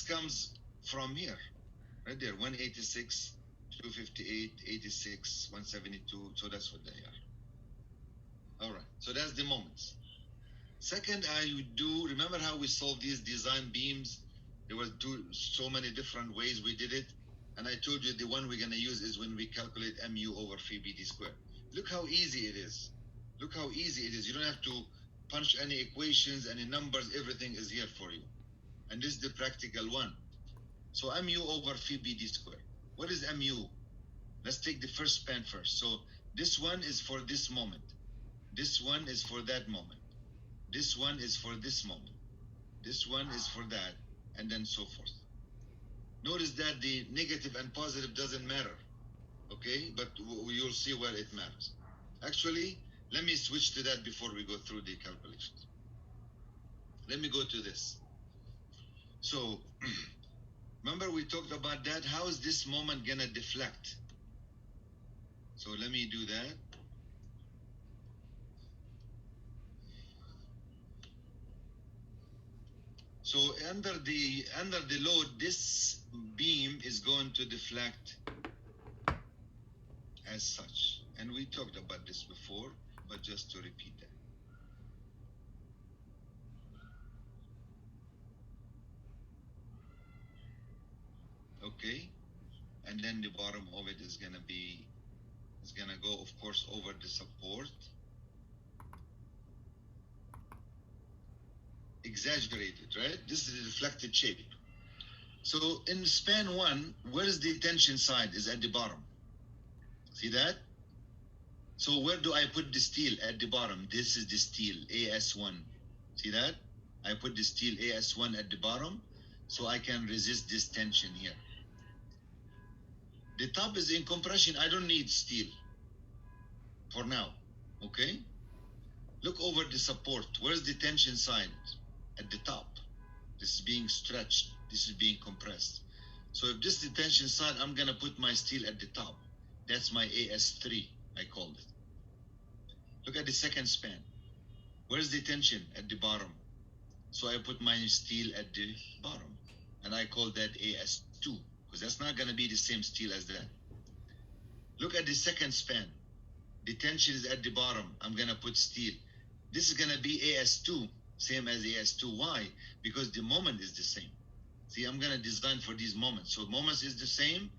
comes from here, right there, 186, 258, 86, 172. So that's what they are. All right. So that's the moments. Second, I would do, remember how we solved these design beams? There were so many different ways we did it. And I told you the one we're going to use is when we calculate mu over phi bd squared. Look how easy it is. Look how easy it is. You don't have to punch any equations, any numbers. Everything is here for you. And this is the practical one. So mu over phi bd squared. What is mu? Let's take the first span first. So this one is for this moment. This one is for that moment. This one is for this moment. This one is for that, and then so forth. Notice that the negative and positive doesn't matter, okay? But you'll see where it matters. Actually, let me switch to that before we go through the calculations. Let me go to this. So, remember we talked about that? How is this moment gonna deflect? So let me do that. So under the load, this beam is going to deflect as such. And we talked about this before, but just to repeat that. Okay. And then the bottom of it is gonna go, of course, over the support. Exaggerated, right? This is a reflected shape. So in span 1, where is the tension side? Is at the bottom. See that? So where do I put the steel? At the bottom. This is the steel, AS1. See that? I put the steel AS1 at the bottom so I can resist this tension here. The top is in compression. I don't need steel for now, okay? Look over the support. Where's the tension side? At the top. This is being stretched. This is being compressed. So if this is the tension side, I'm going to put my steel at the top. That's my AS3, I called it. Look at the second span. Where's the tension? At the bottom. So I put my steel at the bottom. And I call that AS2, because that's not going to be the same steel as that. Look at the second span. The tension is at the bottom. I'm going to put steel. This is going to be AS2, same as AS2. Why? Because the moment is the same. See, I'm going to design for these moments. So moments is the same.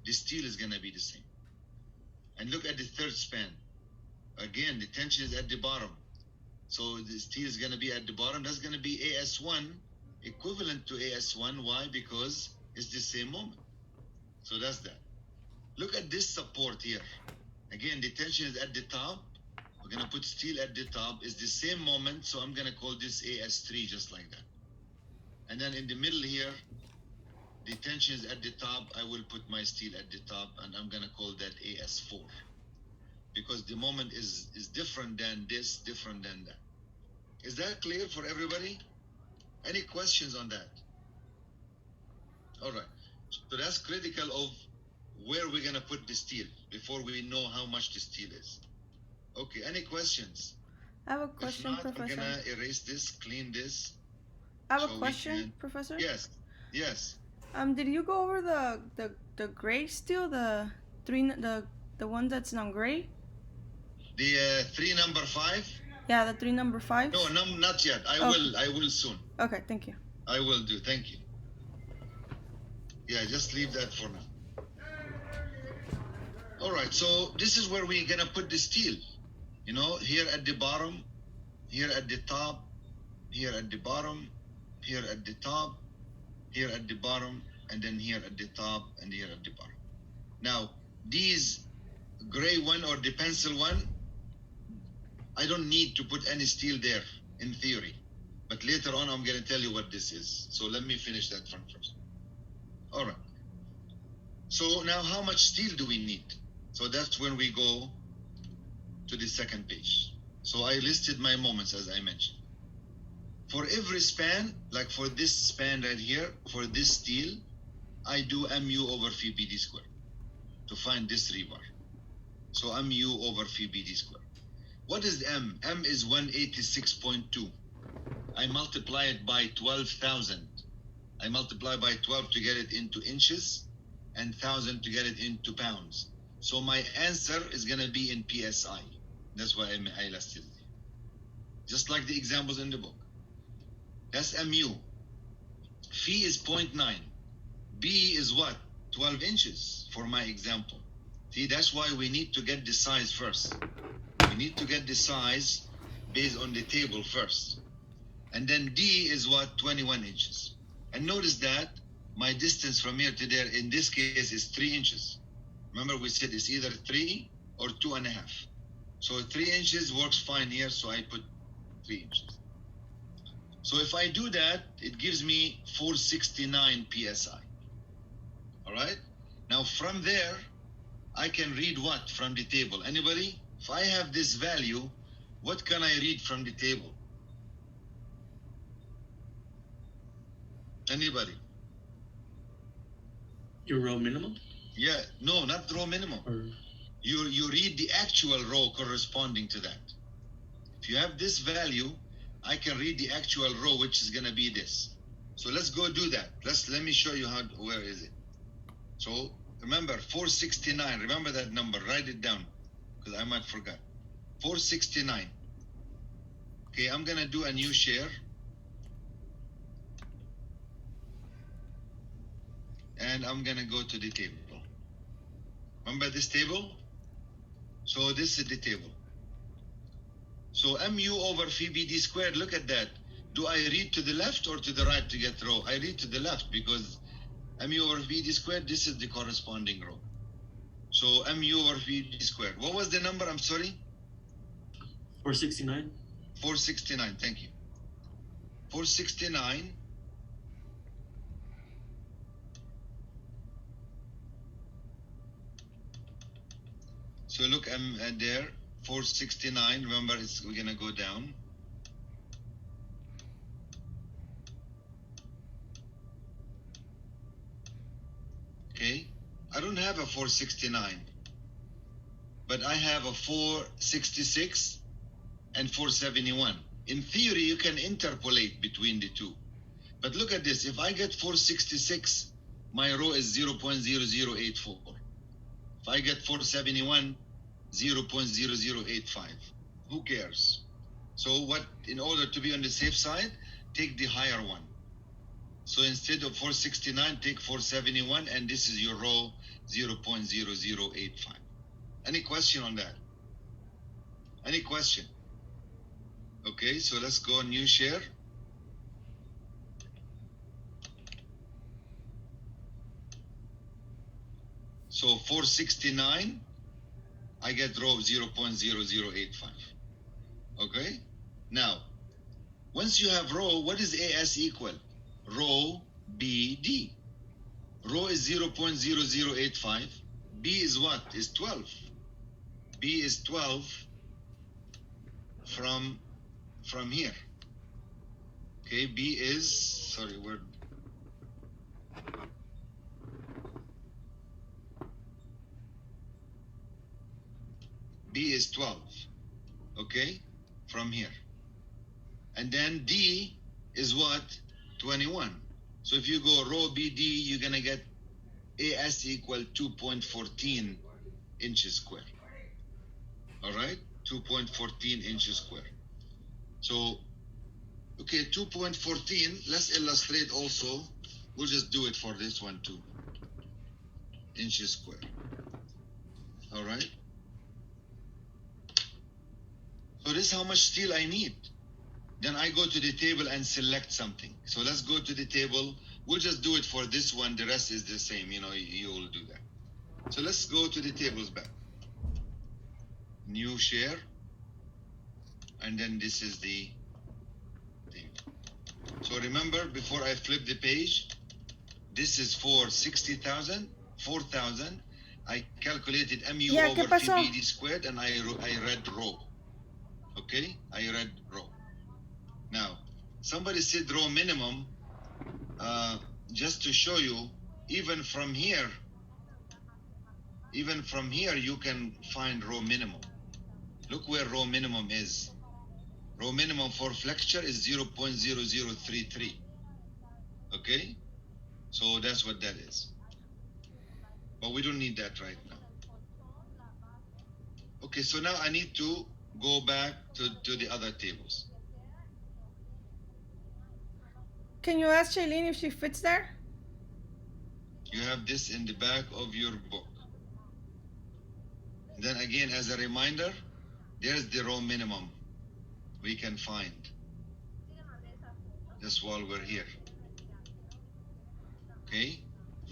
The steel is going to be the same. And look at the third span. Again, the tension is at the bottom. So the steel is going to be at the bottom. That's going to be AS1, equivalent to AS1. Why? Because it's the same moment. So that's that. Look at this support here. Again, the tension is at the top. We're going to put steel at the top. It's the same moment, so I'm going to call this AS3 just like that. And then in the middle here, the tension is at the top. I will put my steel at the top, and I'm going to call that AS4. Because the moment is different than this, different than that. Is that clear for everybody? Any questions on that? All right. So that's critical of where we're going to put the steel before we know how much the steel is. Okay, any questions? I have a question, If not, Professor. I'm going to erase this, clean this. I have a question, Professor. Yes, yes. Did you go over the gray steel, the one that's non gray? The 3 number 5? Yeah, the 3 number 5. No, not yet. I will soon. Okay, thank you. I will do. Thank you. Yeah, just leave that for now. All right, so this is where we're gonna put the steel. You know, here at the bottom, here at the top, here at the bottom, here at the top, here at the bottom, and then here at the top, and here at the bottom. Now, these gray one or the pencil one, I don't need to put any steel there in theory. But later on, I'm gonna tell you what this is. So let me finish that one first. All right. So now how much steel do we need? So that's when we go to the second page. So I listed my moments as I mentioned. For every span, like for this span right here, for this steel, I do mu over phi bd squared to find this rebar. So mu over phi bd squared. What is m? M is 186.2. I multiply it by 12,000. I multiply by 12 to get it into inches and 1,000 to get it into pounds. So my answer is going to be in PSI. That's why I listed it. Just like the examples in the book. That's MU. Phi is 0.9. B is what? 12 inches for my example. See, that's why we need to get the size first. We need to get the size based on the table first. And then D is what? 21 inches. And notice that my distance from here to there in this case is 3 inches. Remember we said it's either 3 or 2.5. So 3 inches works fine here, so I put 3 inches. So if I do that, it gives me 469 PSI. All right? Now from there, I can read what from the table? Anybody? If I have this value, what can I read from the table? Anybody? Your row minimum? Yeah, no, not the row minimum. Or You read the actual row corresponding to that. If you have this value, I can read the actual row, which is going to be this. So let's go do that. Let me show you where is it. So remember 469. Remember that number. Write it down because I might forget. 469. Okay, I'm going to do a new share. And I'm going to go to the table. Remember this table? So this is the table. So MU over phi BD squared, look at that. Do I read to the left or to the right to get row? I read to the left because MU over BD squared, this is the corresponding row. So MU over BD squared. What was the number? I'm sorry? 469? 469, thank you. 469. So look at there, 469. Remember, we're going to go down. Okay. I don't have a 469, but I have a 466 and 471. In theory, you can interpolate between the two. But look at this. If I get 466, my row is 0.0084. If I get 471, 0.0085. Who cares? So in order to be on the safe side, take the higher one. So instead of 469, take 471, and this is your row 0.0085. Any question on that? Any question? Okay, so let's go on new share. So 469, I get row 0.0085. Okay? Now, once you have row, what is AS equal? Row BD. Row is 0.0085. B is what? Is 12. B is 12 from here. Okay, B is, sorry, where? B is 12, okay, from here. And then D is what? 21. So if you go row BD, you're going to get AS equal 2.14 inches square. All right? 2.14 inches square. So, okay, 2.14, let's illustrate also. We'll just do it for this one too. Inches square. All right? So this is how much steel I need. Then I go to the table and select something. So let's go to the table. We'll just do it for this one. The rest is the same. You will do that. So let's go to the tables back. New share. And then this is the thing. So remember, before I flip the page, this is for 60,000, 4,000. I calculated MU over PBD squared, and I read row. Okay, I read row. Now, somebody said row minimum. Just to show you, even from here, you can find row minimum. Look where row minimum is. Row minimum for flexure is 0.0033. Okay, So that's what that is. But we don't need that right now. Okay, so now I need to go back to the other tables. Can you ask Shailene if she fits there? You have this in the back of your book. Then again, as a reminder, there's the row minimum we can find just while we're here. Okay,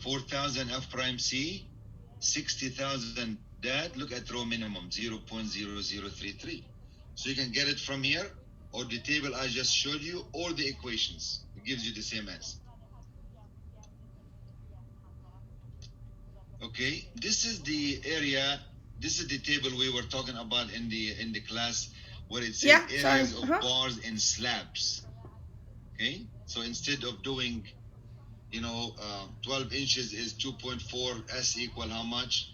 4,000 F prime C, 60,000 that. Look at row minimum, 0.0033. So you can get it from here, or the table I just showed you, or the equations. It gives you the same answer. Okay, this is the area. This is the table we were talking about in the class, where it says areas of bars and slabs. Okay, so instead of doing, 12 inches is 2.4, S equal how much?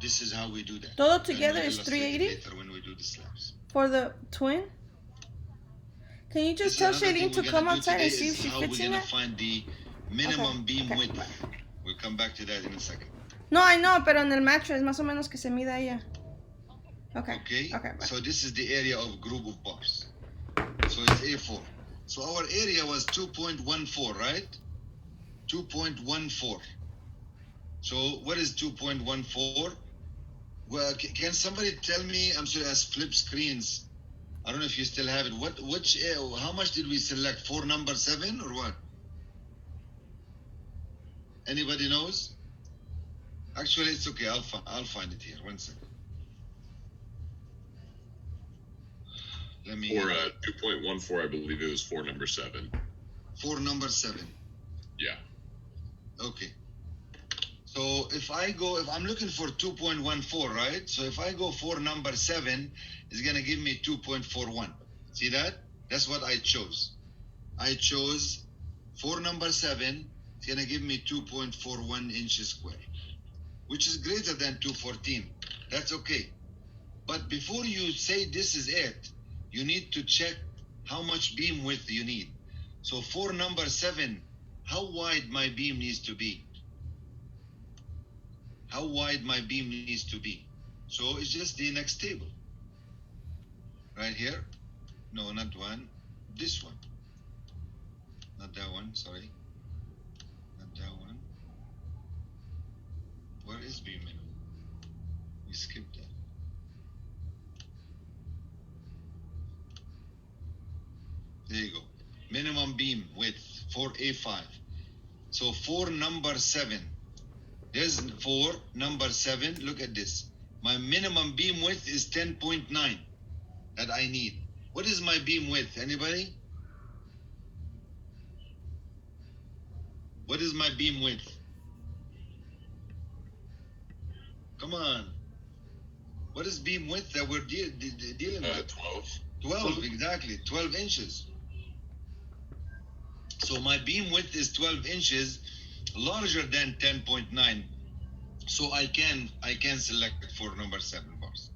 This is how we do that. Todo together is 380? Later when we do the slabs. For the twin? Can you just tell Shailene to come outside and see if she fits in how we're going it? to find the minimum beam width. We'll come back to that in a second. No, I know, pero en el mattress, más o menos que se mida ella. Okay. Okay. So this is the area of group of bars. So it's A4. So our area was 2.14, right? 2.14. So what is 2.14? Well, can somebody tell me? I'm sorry, as flip screens. I don't know if you still have it. How much did we select? 4 number 7 or what? Anybody knows? Actually, it's okay. I'll find it here. 1 second. Let me. For 2.14, I believe it was 4 number 7. 4 number 7. Yeah. Okay. So if I'm looking for 2.14, right? So if I go 4 number 7, it's gonna give me 2.41. See that? That's what I chose. I chose 4 number 7. It's gonna give me 2.41 inches square, which is greater than 214. That's okay. But before you say this is it, you need to check how much beam width you need. So for number 7, how wide my beam needs to be? How wide my beam needs to be? So it's just the next table. Right here. No, not one. This one. Not that one, sorry. Not that one. Where is beam minimum? We skipped that. There you go. Minimum beam width for A5. So for number 7. There's 4 number 7. Look at this. My minimum beam width is 10.9 that I need. What is my beam width? Anybody? What is my beam width? Come on. What is beam width that we're dealing with? 12. 12, exactly. 12 inches. So my beam width is 12 inches, larger than 10.9. So I can select it for number 7 bars.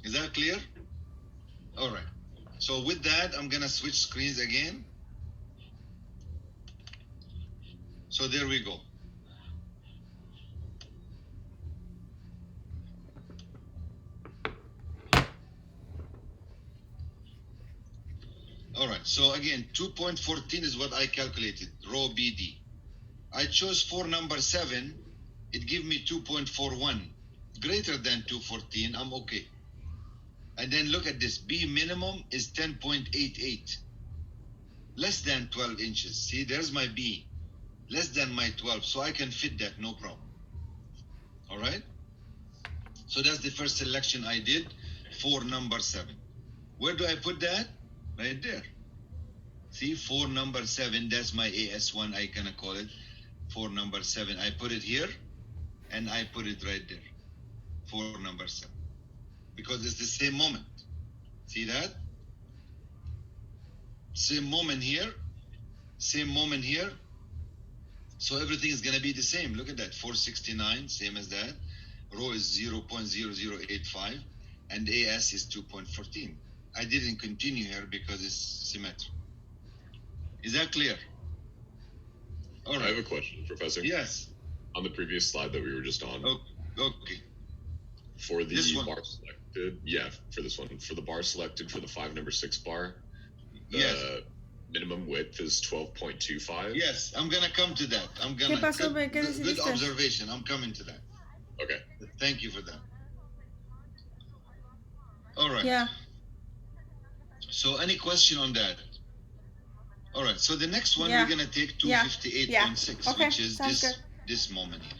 Is that clear? All right. So with that, I'm gonna switch screens again. So there we go. All right, so again, 2.14 is what I calculated, row BD. I chose for number 7, it gave me 2.41, greater than 214, I'm okay. And then look at this, B minimum is 10.88, less than 12 inches. See, there's my B, less than my 12, so I can fit that, no problem. All right? So that's the first selection I did for number 7. Where do I put that? Right there. See, for number 7, that's my AS1, I gonna call it. For number 7, I put it here, and I put it right there. For number 7. Because it's the same moment. See that? Same moment here, same moment here. So everything is gonna be the same. Look at that, 469, same as that. Rho is 0.0085, and AS is 2.14. I didn't continue here because it's symmetric. Is that clear? All I right. have a question, Professor. Yes. On the previous slide that we were just on, Okay. for the This one. bar selected, for this one, for the bar selected for the 5 number 6 bar, the Yes. minimum width is 12.25. Yes, I'm gonna come to that. ¿Qué pasó, Ben? ¿Qué Good decidiste? observation. I'm coming to that. Okay. Thank you for that. All right. Yeah. So any question on that? All right. So the next one Yeah. we're gonna take Yeah. 258.6, Yeah. Okay, which is sounds good. this moment here.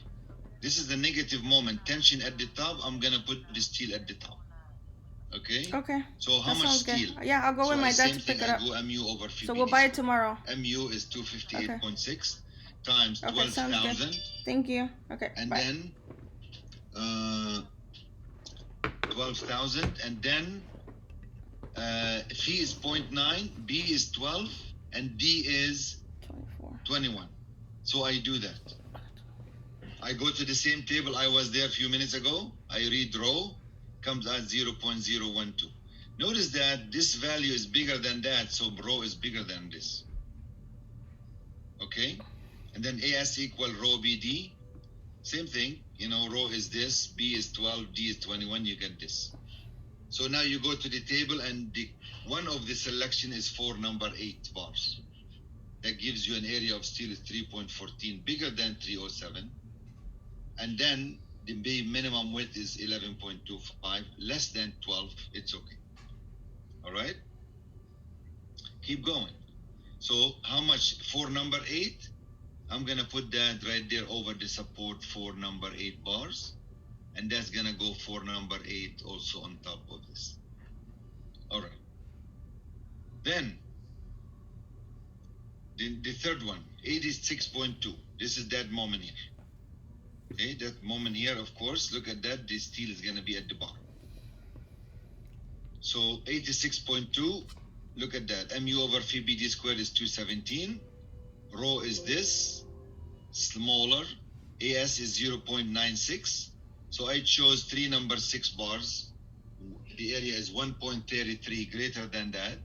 This is the negative moment. Tension at the top. I'm gonna put the steel at the top. Okay. Okay. So how That much sounds good. steel? Yeah, I'll go with my dad same to pick thing, it up. I go MU over 50. So we'll buy it tomorrow. MU is 258.6 times Okay, sounds good. 12,000. Thank you. Okay. And bye. then 12,000, and then phi is 0.9, B is 12, and D is 24. 21. So I do that. I go to the same table I was there a few minutes ago. I read rho, comes at 0.012. Notice that this value is bigger than that, so rho is bigger than this. Okay? And then AS equal rho BD. Same thing, rho is this, B is 12, D is 21, you get this. So now you go to the table, and one of the selection is for number 8 bars. That gives you an area of steel is 3.14, bigger than 307. And then the minimum width is 11.25, less than 12, it's okay. All right? Keep going. So how much for number 8? I'm going to put that right there over the support for number 8 bars. And that's going to go for number 8 also on top of this. All right. Then, the third one, 86.2. This is that moment here. Okay, that moment here, of course, look at that. The steel is going to be at the bottom. So 86.2, look at that. MU over phi BD squared is 217. Rho is this, smaller. AS is 0.96. So I chose 3 number 6 bars. The area is 1.33, greater than that.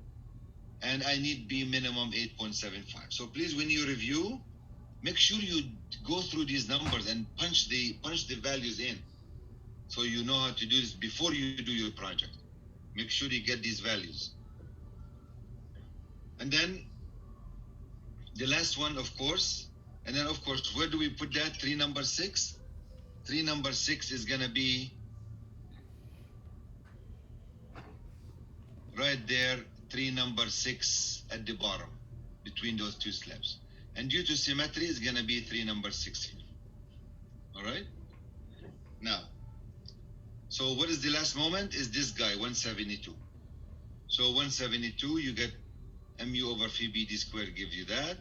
And I need B minimum 8.75. So please, when you review, make sure you go through these numbers and punch the values in, so you know how to do this before you do your project. Make sure you get these values. And then the last one, of course, and then of course, where do we put that? 3 number 6. 3 number 6 is gonna be right there. 3 number 6 at the bottom between those 2 slabs. And due to symmetry, it's going to be 3 number 6 here. All right? Now, so what is the last moment? Is this guy, 172. So 172, you get MU over phi BD squared gives you that.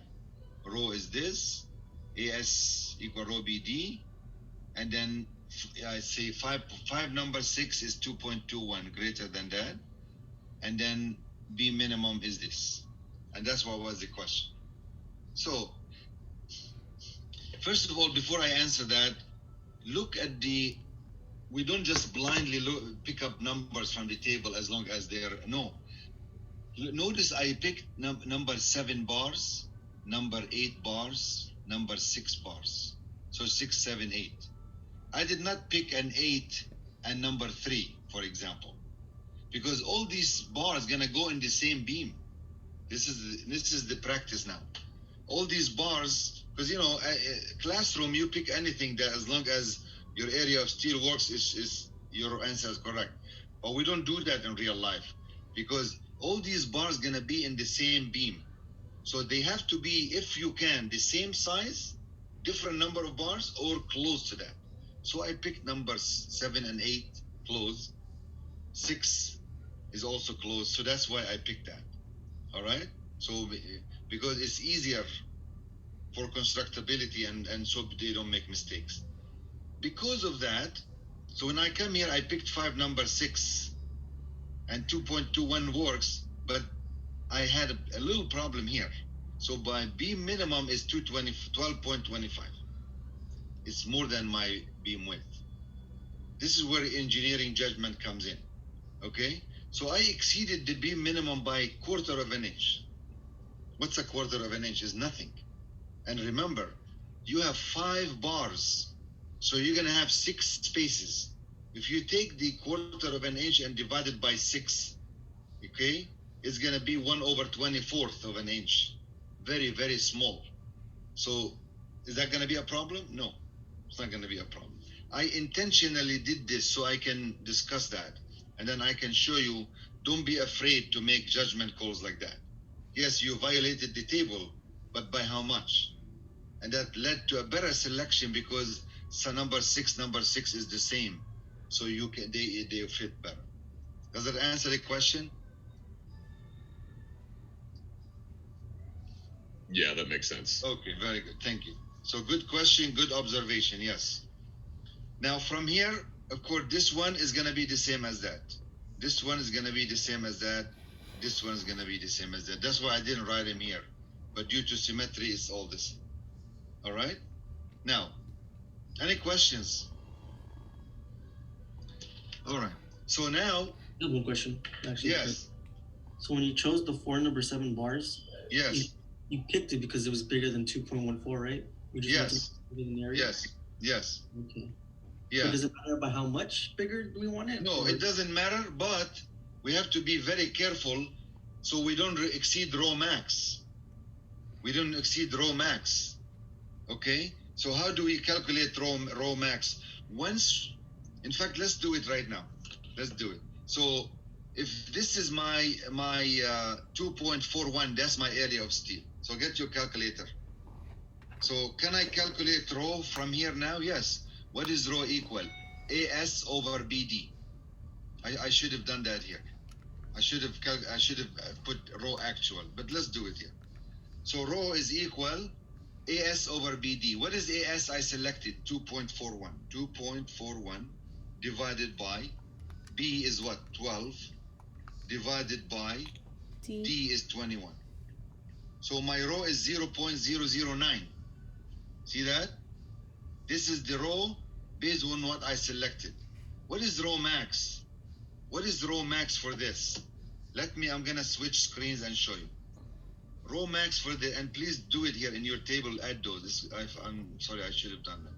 Rho is this. AS equal rho BD. And then I say 5 number 6 is 2.21, greater than that. And then B minimum is this. And that's what was the question. So, first of all, before I answer that, look at we don't just blindly pick up numbers from the table as long as they're, no. Notice I picked number 7 bars, number 8 bars, number 6 bars. So 6, 7, 8. I did not pick an 8 and number 3, for example, because all these bars gonna go in the same beam. This is the practice now. All these bars, because classroom, you pick anything that as long as your area of steel works is your answer is correct. But we don't do that in real life, because all these bars gonna be in the same beam. So they have to be, if you can, the same size, different number of bars, or close to that. So I picked numbers 7 and 8 close. 6 is also close. So that's why I picked that. All right? So because it's easier for constructability and so they don't make mistakes. Because of that, so when I come here, I picked 5 number 6 and 2.21 works, but I had a little problem here. So my beam minimum is 12.25. It's more than my beam width. This is where engineering judgment comes in. Okay? So I exceeded the beam minimum by 1/4 of an inch. What's a 1/4 of an inch? Is nothing. And remember, you have 5 bars, so you're gonna have 6 spaces. If you take the 1/4 of an inch and divide it by 6, okay, it's gonna be 1/24 of an inch. Very, very small. So is that gonna be a problem? No, it's not gonna be a problem. I intentionally did this so I can discuss that, and then I can show you. Don't be afraid to make judgment calls like that. Yes, you violated the table, but by how much? And that led to a better selection because number six is the same, so you can they fit better. Does that answer the question? Yeah, that makes sense. Okay, very good. Thank you. So good question, good observation. Yes. Now from here, of course, this one is going to be the same as that. This one is going to be the same as that. This one is going to be the same as that. That's why I didn't write them here. But due to symmetry, it's all this. All right? Now, any questions? All right. So now... I have one question, actually. Yes. So when you chose the 4 number 7 bars, Yes. you picked it because it was bigger than 2.14, right? We just Yes. wanted to be in the area? Yes. Yes. Okay. Yeah. So does it matter by how much bigger do we want it? No, Or- it doesn't matter, but we have to be very careful so we don't exceed rho max. We don't exceed rho max. Okay? So how do we calculate rho max? Once, in fact, let's do it right now. Let's do it. So if this is my 2.41, that's my area of steel. So get your calculator. So can I calculate rho from here now? Yes. What is rho equal? AS over BD. I should have done that here. I should have put rho actual, but let's do it here. So rho is equal AS over BD. What is AS? I selected 2.41. 2.41 divided by B is what? 12 divided by D. D is 21. So my rho is 0.009. See that? This is the rho based on what I selected. What is rho max? What is rho max for this? I'm gonna switch screens and show you. Rho max for and please do it here in your table, add those. I'm sorry, I should have done that.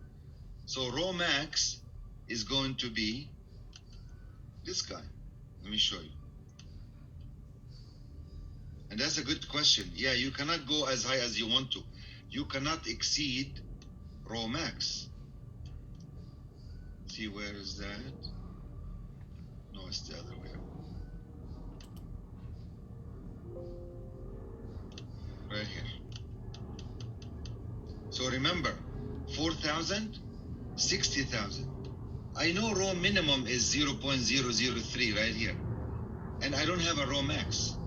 So rho max is going to be this guy. Let me show you. And that's a good question. Yeah, you cannot go as high as you want to. You cannot exceed rho max. See, where is that? No, it's the other way. Right here. So remember, 4,000, 60,000. I know rho minimum is 0.003 right here. And I don't have a rho max.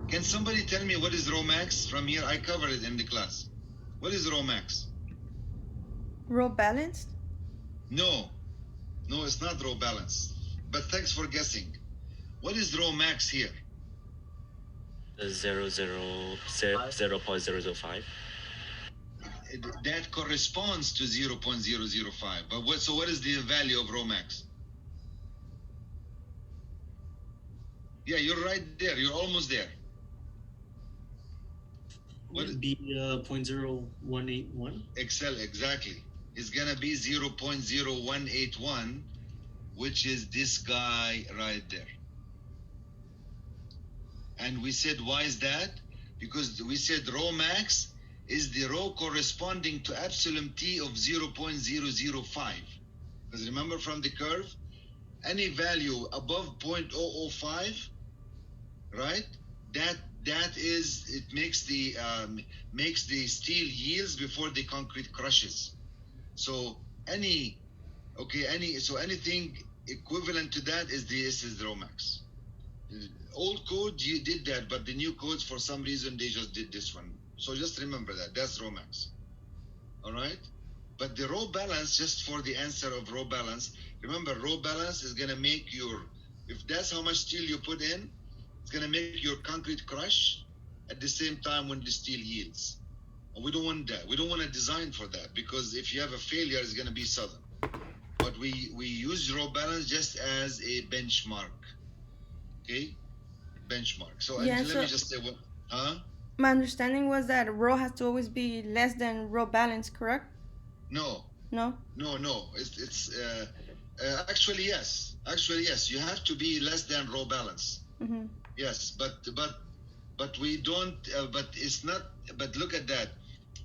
Can somebody tell me what is rho max from here? I covered it in the class. What is rho max? Row balanced? No, it's not rho balance. But thanks for guessing. What is rho max here? 0.005. That corresponds to 0.005. But what is the value of rho max? Yeah, you're right there. You're almost there. What Would it be 0.0181? Exactly. It's gonna be 0.0181, which is this guy right there. And we said, why is that? Because we said rho max is the rho corresponding to epsilon T of 0.005. Because remember from the curve, any value above 0.005, right? That is, it makes the steel yields before the concrete crushes. So anything equivalent to that is the rho max. Old code you did that, but the new codes for some reason they just did this one. So just remember that's rho max. All right. But the rho balance, just for the answer of rho balance, remember rho balance is gonna make if that's how much steel you put in, it's gonna make your concrete crush at the same time when the steel yields. And we don't want that. We don't want to design for that, because if you have a failure, it's gonna be sudden. But we use rho balance just as a benchmark. Okay? Benchmark. So Yeah, let so- me just say what, huh? My understanding was that row has to always be less than row balance, correct? No, No? no. It's actually yes. Actually yes. You have to be less than row balance. Mm-hmm. Yes, but we don't. But it's not. But look at that.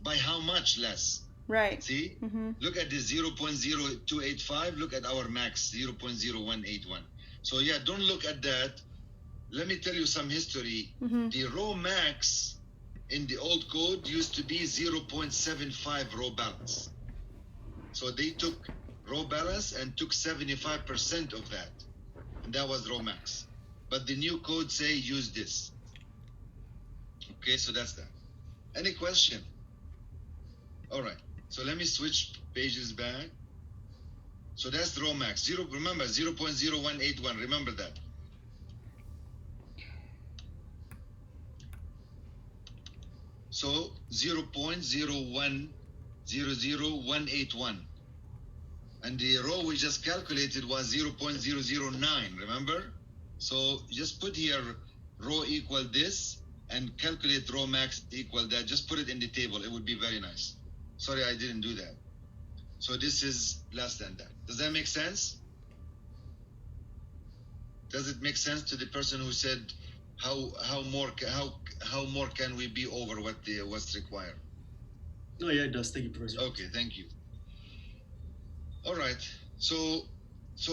By how much less? Right. See? Mm-hmm. Look at the 0.0285. Look at our max 0.0181. So yeah, don't look at that. Let me tell you some history. Mm-hmm. The row max in the old code used to be 0.75 row balance. So they took row balance and took 75% of that, and that was row max. But the new code say use this. Okay, so that's that. Any question? All right. So let me switch pages back. So that's row max. Remember 0.0181. Remember that. So 0.0100181. And the row we just calculated was 0.009, remember? So just put here row equal this and calculate row max equal that. Just put it in the table. It would be very nice. Sorry, I didn't do that. So this is less than that. Does that make sense? Does it make sense to the person who said how more can we be over what's required? No, yeah, it does. Thank you, Professor. Okay, thank you. All right. So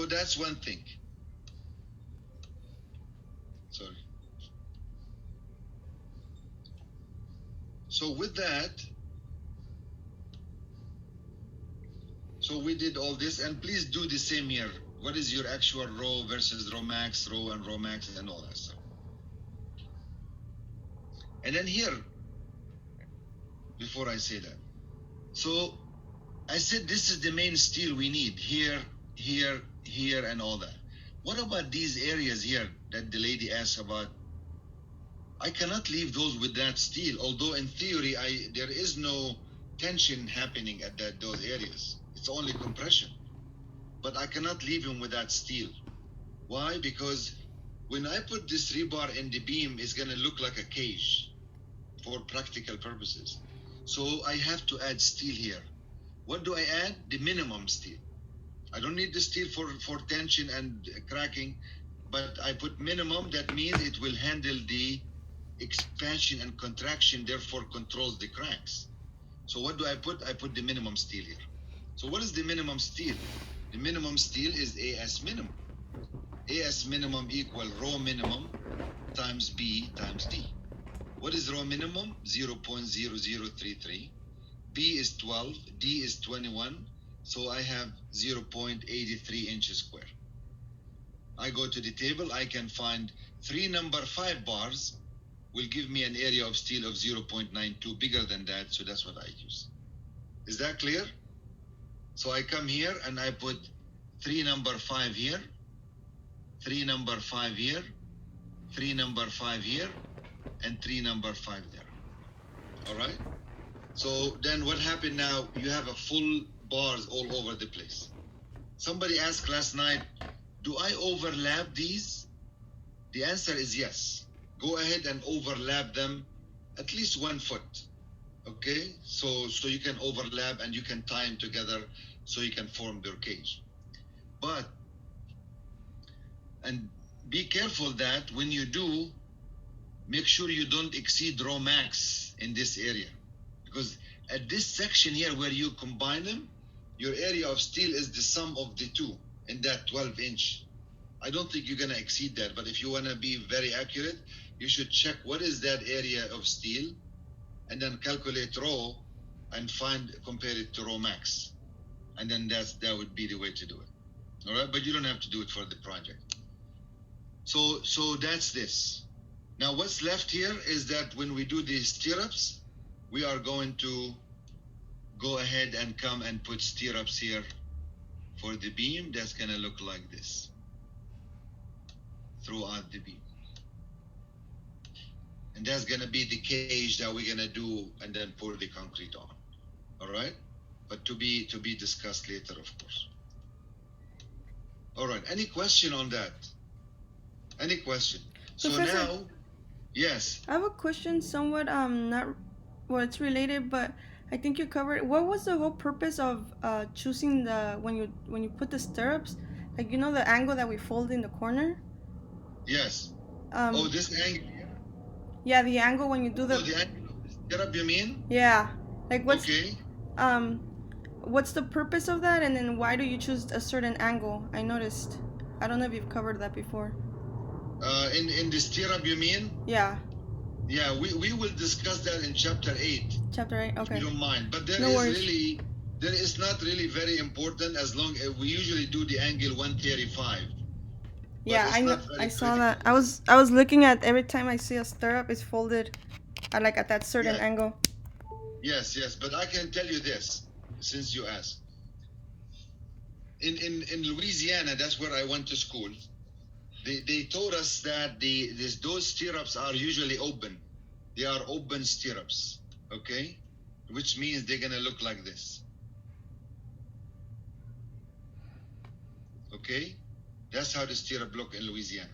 that's one thing. Sorry. So with that, so we did all this, and please do the same here. What is your actual row versus row max, row and row max, and all that stuff. And then here, before I say that, so I said this is the main steel we need here, and all that. What about these areas here that the lady asked about? I cannot leave those with that steel, although in theory there is no tension happening at those areas. It's only compression. But I cannot leave him with that steel. Why? Because when I put this rebar in the beam, it's going to look like a cage for practical purposes. So I have to add steel here. What do I add? The minimum steel. I don't need the steel for tension and cracking, but I put minimum. That means it will handle the expansion and contraction, therefore controls the cracks. So what do I put? I put the minimum steel here. So what is the minimum steel? The minimum steel is AS minimum. AS minimum equal row minimum times B times D. What is row minimum? 0.0033. B is 12, D is 21, so I have 0.83 inches square. I go to the table, I can find 3 number 5 bars will give me an area of steel of 0.92, bigger than that, so that's what I use. Is that clear? So I come here and I put 3 number 5 here, 3 number 5 here, 3 number 5 here, and 3 number 5 there. All right? So then what happened now, you have a full bars all over the place. Somebody asked last night, do I overlap these? The answer is yes. Go ahead and overlap them at least 1 foot. Okay? So you can overlap and you can tie them together so you can form your cage. But, and be careful that when you do, make sure you don't exceed row max in this area. Because at this section here where you combine them, your area of steel is the sum of the two in that 12 inch. I don't think you're going to exceed that, but if you want to be very accurate, you should check what is that area of steel and then calculate row and compare it to row max. And then that would be the way to do it. All right, but you don't have to do it for the project. So that's this. Now what's left here is that when we do these stirrups, we are going to go ahead and come and put stirrups here for the beam. That's going to look like this throughout the beam. And that's going to be the cage that we're going to do and then pour the concrete on. All right? But to be discussed later, of course. All right. Any question on that? Any question? So Professor, now, Yes. I have a question, somewhat not, well, it's related, but I think you covered. What was the whole purpose of choosing the when you put the stirrups, like you know the angle that we fold in the corner? Yes. Um, Oh, this angle. yeah, the angle when you do Oh, the the angle of the stirrup, you mean? yeah, like Okay. um what's the purpose of that, and then why do you choose a certain angle? I noticed. I don't know if you've covered that before. In the stirrup, you mean? Yeah, Yeah, we will discuss that in chapter 8, chapter 8. if Okay. you don't mind. But No worries. there is not really very important, as long as we usually do the angle 135. Yeah, it's I know. not very I saw that. critical. I was looking at every time I see a stirrup, it's folded at like at that certain Yeah. angle. Yes, yes. But I can tell you this, since you asked. In Louisiana, that's where I went to school. They told us that those stirrups are usually open. They are open stirrups, okay? Which means they're gonna look like this. Okay? That's how the stirrup look in Louisiana.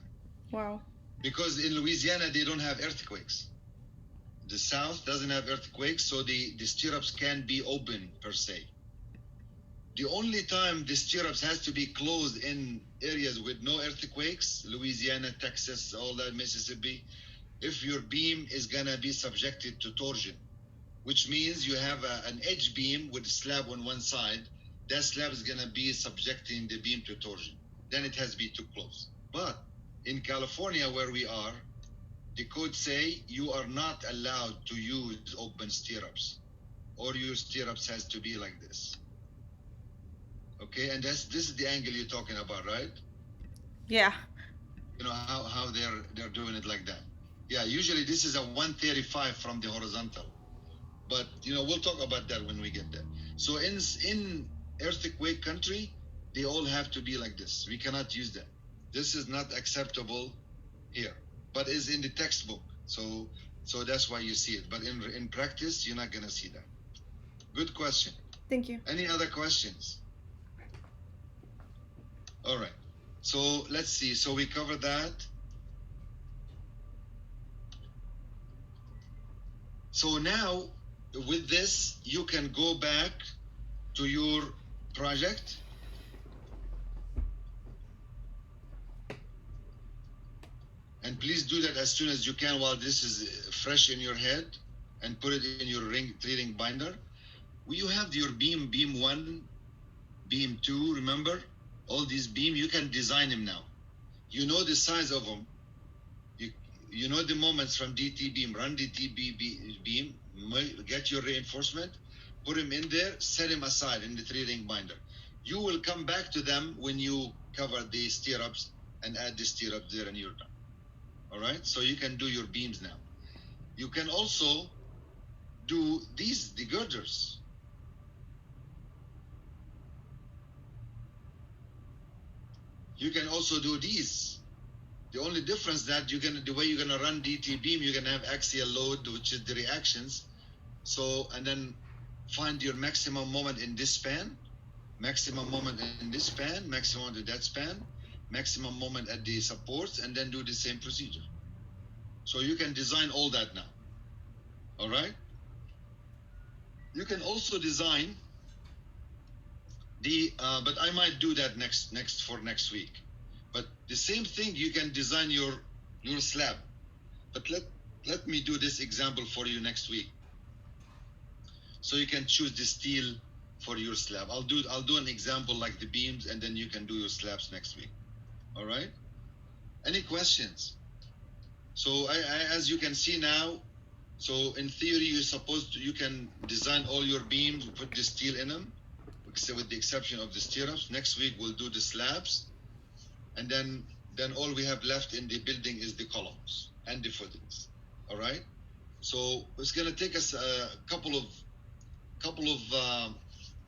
Wow. Because in Louisiana they don't have earthquakes. The South doesn't have earthquakes, so the stirrups can be open per se. The only time the stirrups has to be closed in areas with no earthquakes, Louisiana, Texas, all that, Mississippi, if your beam is gonna be subjected to torsion, which means you have an edge beam with a slab on one side, that slab is gonna be subjecting the beam to torsion. Then it has to be too close. But in California, where we are, the code say you are not allowed to use open stirrups, or your stirrups has to be like this. Okay, and this is the angle you're talking about, right? Yeah. You know how they're doing it like that. Yeah, usually this is a 135 from the horizontal, but we'll talk about that when we get there. So in earthquake country, they all have to be like this. We cannot use that. This is not acceptable here, but is in the textbook. So that's why you see it. But in practice, you're not gonna see that. Good question. Thank you. Any other questions? All right. So let's see. So we covered that. So now with this, you can go back to your project. And please do that as soon as you can while this is fresh in your head, and put it in your three-ring binder. You have your beam 1, beam 2, remember? All these beam, you can design them now. You know the size of them. You know the moments from DT beam. Run DT beam, get your reinforcement, put them in there, set them aside in the three-ring binder. You will come back to them when you cover the stirrups and add the stirrup there, and you're done. All right? So you can do your beams now. You can also do the girders. You can also do these. The only difference that the way you're gonna run DT beam, you're gonna have axial load, which is the reactions. So, and then find your maximum moment in this span, maximum moment in this span, maximum in that span, maximum moment at the supports, and then do the same procedure. So you can design all that now. All right? You can also design but I might do that next week. But the same thing, you can design your slab. But let me do this example for you next week. So you can choose the steel for your slab. I'll do an example like the beams, and then you can do your slabs next week. All right? Any questions? So as you can see now, so in theory, you can design all your beams, put the steel in them, with the exception of the stirrups. Next week we'll do the slabs, and then all we have left in the building is the columns and the footings. All right. So it's gonna take us a couple of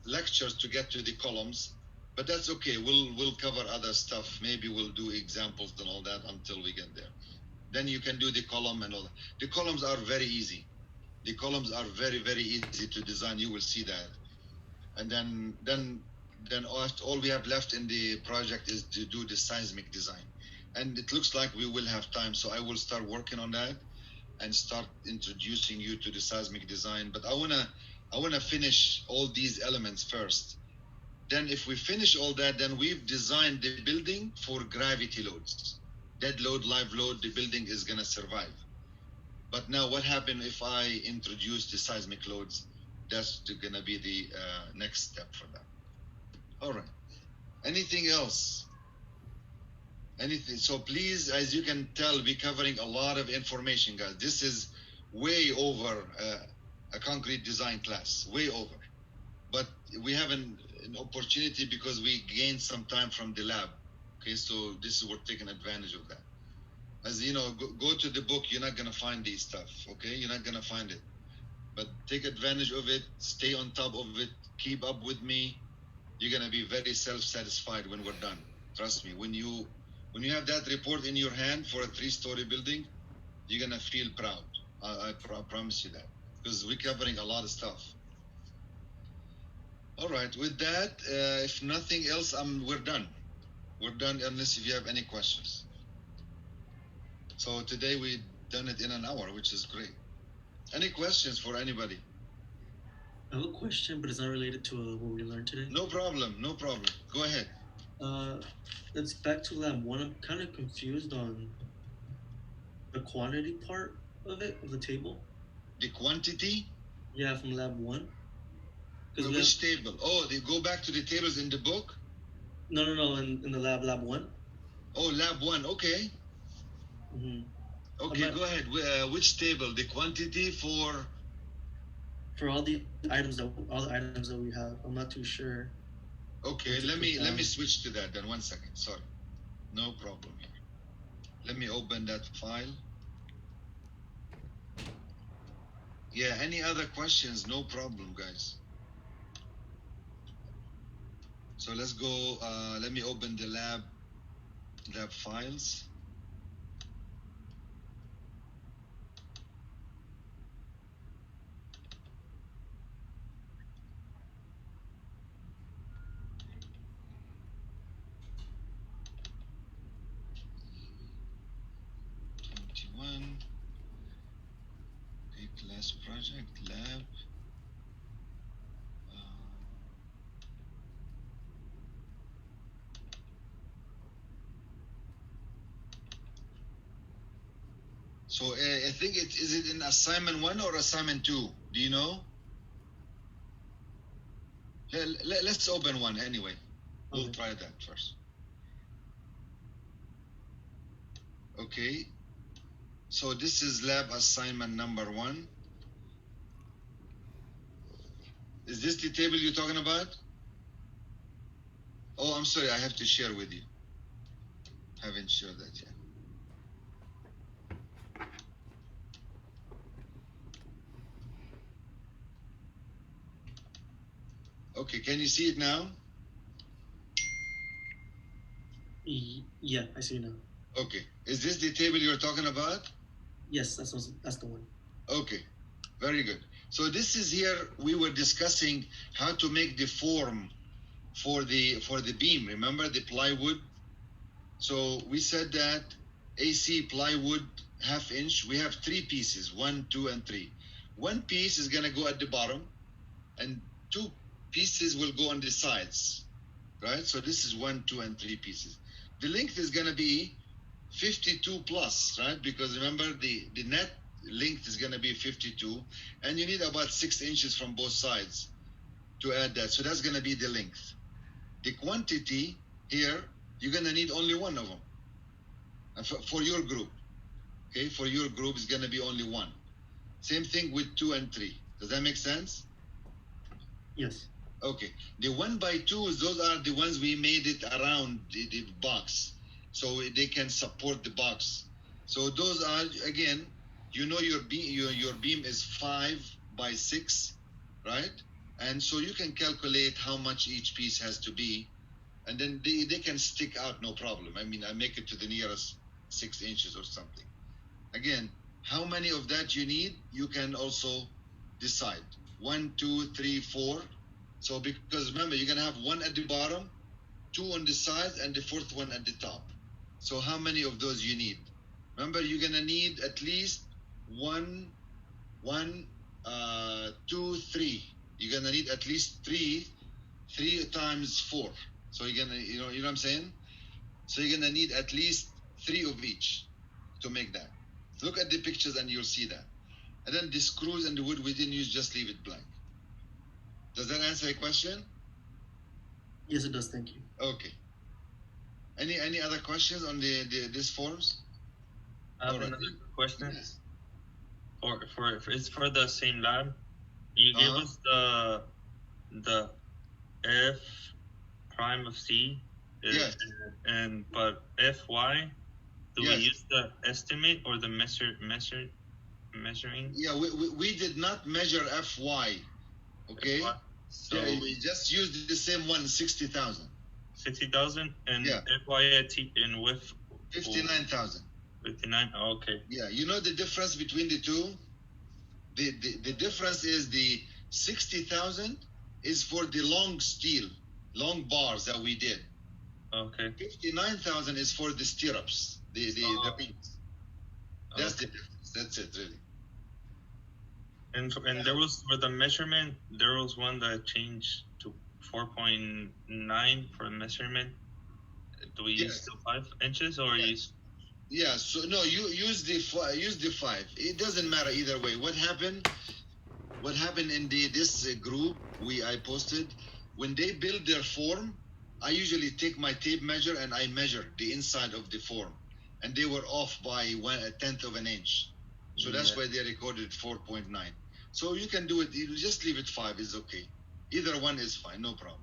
lectures to get to the columns, but that's okay. We'll cover other stuff. Maybe we'll do examples and all that until we get there. Then you can do the column and all that. The columns are very easy. The columns are very, very easy to design. You will see that. And then all we have left in the project is to do the seismic design. And it looks like we will have time, so I will start working on that. and start introducing you to the seismic design. But I wanna finish all these elements first. Then if we finish all that, then we've designed the building for gravity loads. Dead load, live load, the building is gonna survive. But now what happens if I introduce the seismic loads? That's gonna be the next step for that. All right. Anything else? Anything? So please, as you can tell, we're covering a lot of information, guys. This is way over a concrete design class, way over. But we have an opportunity because we gained some time from the lab. Okay, so this is we're taking advantage of that. As you know, go to the book. You're not gonna find these stuff. Okay, you're not gonna find it. But take advantage of it. Stay on top of it. Keep up with me. You're gonna be very self-satisfied when we're done. Trust me. When you have that report in your hand for a 3-story building, you're gonna feel proud. I promise you that, because we're covering a lot of stuff. All right. With that, if nothing else, we're done. We're done unless if you have any questions. So today we done it in an hour, which is great. Any questions for anybody? I have a question, but it's not related to what we learned today. No problem. No problem. Go ahead. Let's back to lab 1. I'm kind of confused on the quantity part of it, of the table. The quantity? Yeah, from lab 1. Which table? Oh, they go back to the tables in the book? No, in the lab 1. Oh, lab 1. Okay. Mm-hmm. Okay, go ahead. Which table? The quantity for all the items that we have. I'm not too sure. Okay, let me switch to that then. 1 second. Sorry. No problem here. Let me open that file. Yeah, any other questions? No problem, guys. So let's go, let me open the lab files. Class project lab. So I think is it in assignment 1 or assignment 2? Do you know? Let's open 1 anyway. We'll try that first. Okay. So this is lab assignment number 1. Is this the table you're talking about? Oh, I'm sorry. I have to share with you. Haven't shared that yet. Okay, can you see it now? Yeah, I see it now. Okay. Is this the table you're talking about? Yes, that's the one. Okay, very good. So this is here, we were discussing how to make the form for the beam. Remember the plywood? So we said that AC plywood 1/2 inch, we have 3 pieces, 1, 2, and 3. 1 piece is gonna go at the bottom, and 2 pieces will go on the sides, right? So this is 1, 2, and 3 pieces. The length is gonna be 52 plus, right? Because remember the net length is gonna be 52, and you need about 6 inches from both sides to add that. So that's gonna be the length. The quantity here, you're gonna need only 1 of them. And for your group, okay? For your group, it's gonna be only 1. Same thing with 2 and 3. Does that make sense? Yes. Okay. The 1x2s, those are the ones we made it around the box, so they can support the box. So those are, again, you know your beam is 5x6, right? And so you can calculate how much each piece has to be, and then they can stick out no problem. I mean, I make it to the nearest 6 inches or something. Again, how many of that you need, you can also decide. 1, 2, 3, 4. So because remember, you're gonna have 1 at the bottom, 2 on the sides, and the 4th one at the top. So how many of those you need? Remember, you're gonna need at least 1, 2, 3. You're gonna need at least 3 times 4. So you're gonna, you know what I'm saying? So you're gonna need at least 3 of each to make that. Look at the pictures and you'll see that. And then the screws and the wood we didn't use, just leave it blank. Does that answer your question? Yes, it does. Thank you. Okay. Any other questions on these forms? I have Alright. another question. Yes. For it's for the same lab. You gave us the f prime of c, Yes. but fy. Do Yes. we use the estimate or the measuring? Yeah, we did not measure FY. Okay. FY? So Yeah, we just used the same one, 60,000. 60,000 and Yeah. FYAT and with 59,000. 59. Oh, okay. Yeah, you know the difference between the two? The difference is the 60,000 is for the long steel, long bars that we did. Okay. 59,000 is for the stirrups, the Oh. beams. That's Okay. the difference. That's it, really. And there was for the measurement, there was one that changed to 4.9 for measurement. Do we use Yes. still 5 inches or Yes. use? Yeah, so no, you use the 5. It doesn't matter either way. What happened in this group I posted, when they build their form, I usually take my tape measure and I measure the inside of the form, and they were off by 1/10 of an inch. So that's Yeah. why they recorded 4.9. So you can do it. You just leave it 5 is okay. Either one is fine, no problem.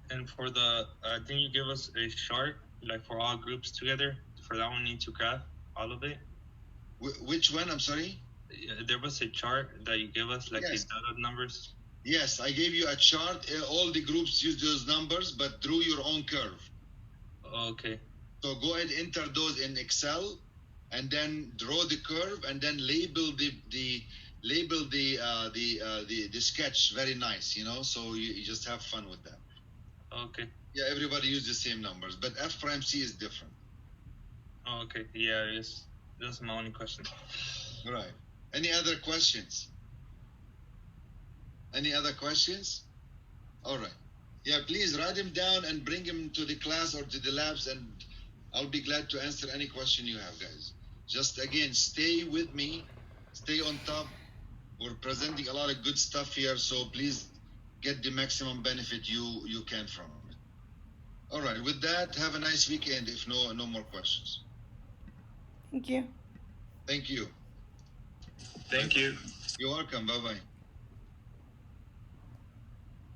And for the, I think you give us a chart like for all groups together. For that one, need to graph all of it. Which one? I'm sorry. There was a chart that you give us like Yes. the data numbers. Yes, I gave you a chart. All the groups use those numbers, but drew your own curve. Okay. So go ahead, enter those in Excel, and then draw the curve, and then label the sketch very nice. So you just have fun with that. Okay. Yeah, everybody use the same numbers, but F prime C is different. Okay. Yeah. Yes. That's my only question. Right. Any other questions? Any other questions? All right. Yeah, please write them down and bring them to the class or to the labs, and I'll be glad to answer any question you have, guys. Just again, stay with me, stay on top. We're presenting a lot of good stuff here, so please get the maximum benefit you can from it. All right. With that, have a nice weekend. If no more questions. Thank you. Thank you. Thank you. You're welcome. Bye bye.